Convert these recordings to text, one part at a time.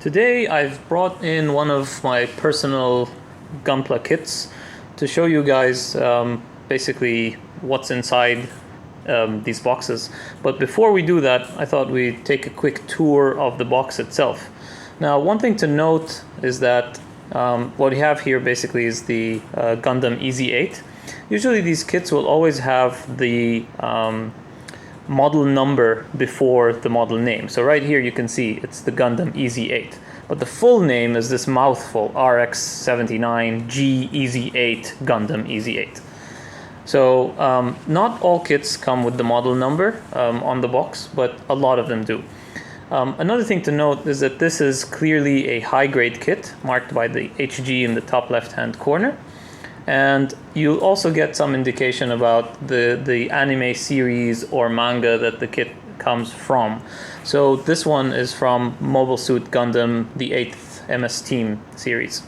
Today I've brought in one of my personal Gunpla kits to show you guys basically what's inside these boxes. But before we do that, I thought we'd take a quick tour of the box itself. Now, one thing to note is that what we have here basically is the Gundam EZ8. Usually these kits will always have the model number before the model name. So right here you can see it's the Gundam EZ8. But the full name is this mouthful, RX-79G EZ8 Gundam EZ8. So not all kits come with the model number on the box, but a lot of them do. Another thing to note is that this is clearly a high-grade kit marked by the HG in the top left-hand corner. And you'll also get some indication about the anime series or manga that the kit comes from. So this one is from Mobile Suit Gundam, the 8th MS Team series.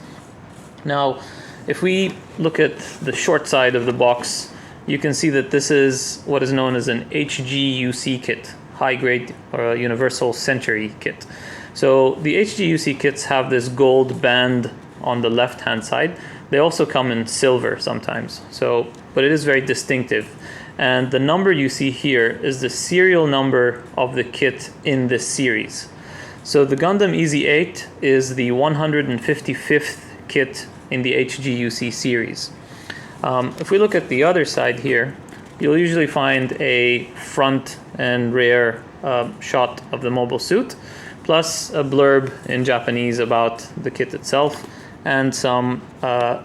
Now, if we look at the short side of the box, you can see that this is what is known as an HGUC kit, high-grade or universal century kit. So the HGUC kits have this gold band on the left-hand side. They also come in silver sometimes, but it is very distinctive. And the number you see here is the serial number of the kit in this series. So the Gundam EZ8 is the 155th kit in the HGUC series. If we look at the other side here, you'll usually find a front and rear shot of the mobile suit, plus a blurb in Japanese about the kit itself, and some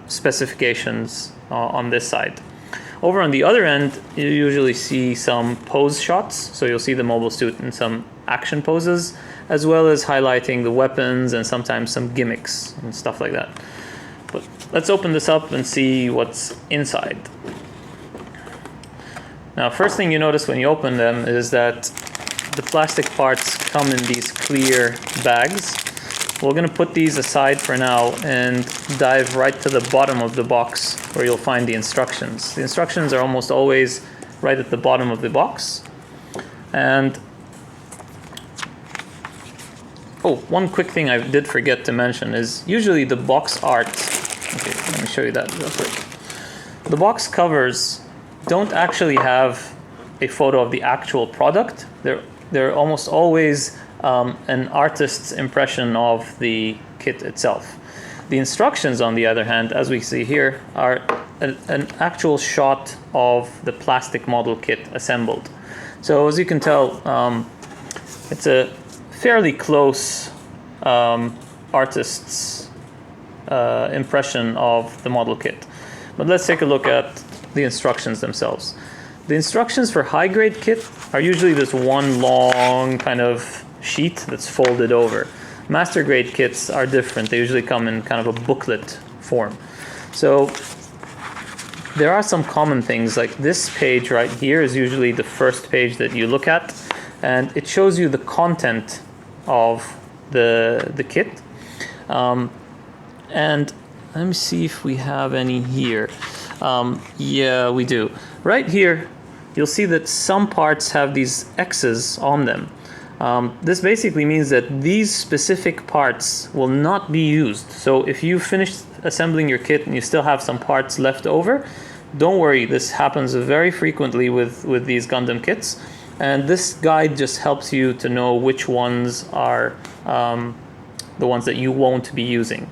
specifications on this side. Over on the other end, you usually see some pose shots, so you'll see the mobile suit in some action poses, as well as highlighting the weapons and sometimes some gimmicks and stuff like that. But let's open this up and see what's inside. Now, first thing you notice when you open them is that the plastic parts come in these clear bags. We're going to put these aside for now and dive right to the bottom of the box where you'll find the instructions. The instructions are almost always right at the bottom of the box. And one quick thing I did forget to mention is usually the box art. Okay, let me show you that real quick. The box covers don't actually have a photo of the actual product. They're almost always an artist's impression of the kit itself. The instructions, on the other hand, as we see here, are an actual shot of the plastic model kit assembled. So as you can tell, it's a fairly close artist's impression of the model kit. But let's take a look at the instructions themselves. The instructions for high-grade kit are usually this one long kind of sheet that's folded over. Master grade kits are different. They usually come in kind of a booklet form. So there are some common things, like this page right here is usually the first page that you look at, and it shows you the content of the kit. And let me see if we have any here. Yeah, we do. Right here, you'll see that some parts have these X's on them. This basically means that these specific parts will not be used. So if you finish assembling your kit and you still have some parts left over, don't worry, this happens very frequently with these Gundam kits. And this guide just helps you to know which ones are the ones that you won't be using.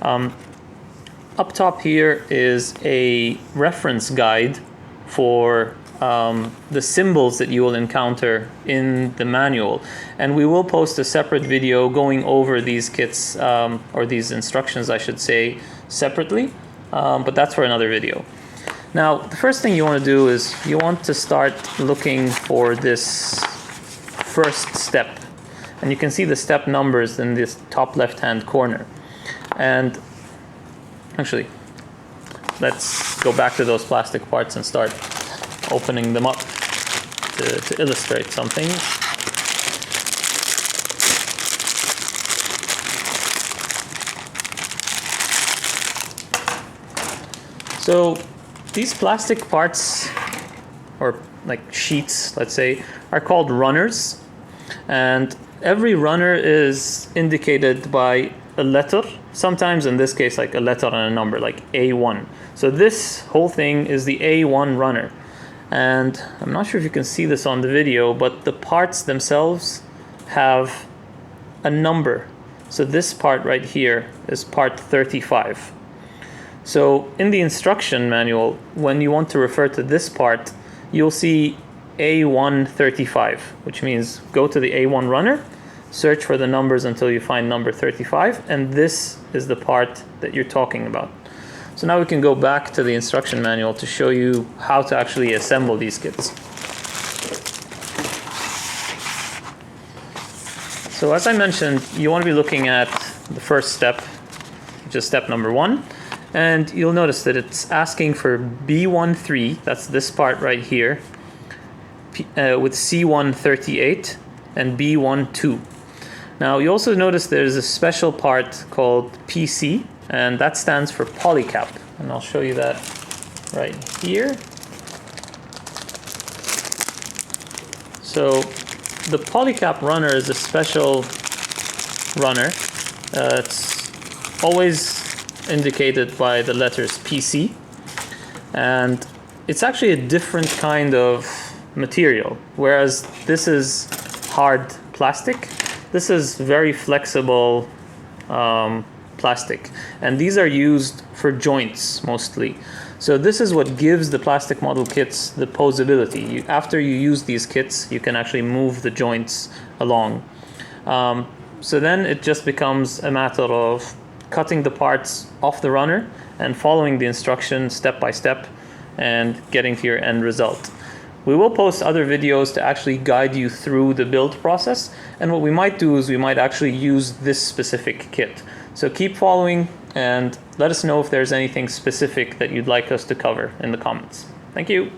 Up top here is a reference guide for the symbols that you will encounter in the manual, and we will post a separate video going over these kits or these instructions, I should say, separately, but that's for another video. Now, the first thing you want to do is you want to start looking for this first step, and you can see the step numbers in this top left-hand corner. And actually, let's go back to those plastic parts and start opening them up to illustrate something. So these plastic parts, or like sheets, let's say, are called runners. And every runner is indicated by a letter, sometimes in this case like a letter and a number, like A1. So this whole thing is the A1 runner. And I'm not sure if you can see this on the video, but the parts themselves have a number. So this part right here is part 35. So in the instruction manual, when you want to refer to this part, you'll see A135, which means go to the A1 runner, search for the numbers until you find number 35, and this is the part that you're talking about. So now we can go back to the instruction manual to show you how to actually assemble these kits. So as I mentioned, you want to be looking at the first step, which is step number 1. And you'll notice that it's asking for B13, that's this part right here, with C138 and B12. Now you also notice there's a special part called PC, and that stands for polycap. And I'll show you that right here. So the polycap runner is a special runner. It's always indicated by the letters PC, and it's actually a different kind of material. Whereas this is hard plastic, this is very flexible plastic, and these are used for joints mostly. So this is what gives the plastic model kits the posability. After you use these kits, you can actually move the joints along. So then it just becomes a matter of cutting the parts off the runner and following the instructions step by step and getting to your end result. We will post other videos to actually guide you through the build process, and what we might do is we might actually use this specific kit. So keep following and let us know if there's anything specific that you'd like us to cover in the comments. Thank you.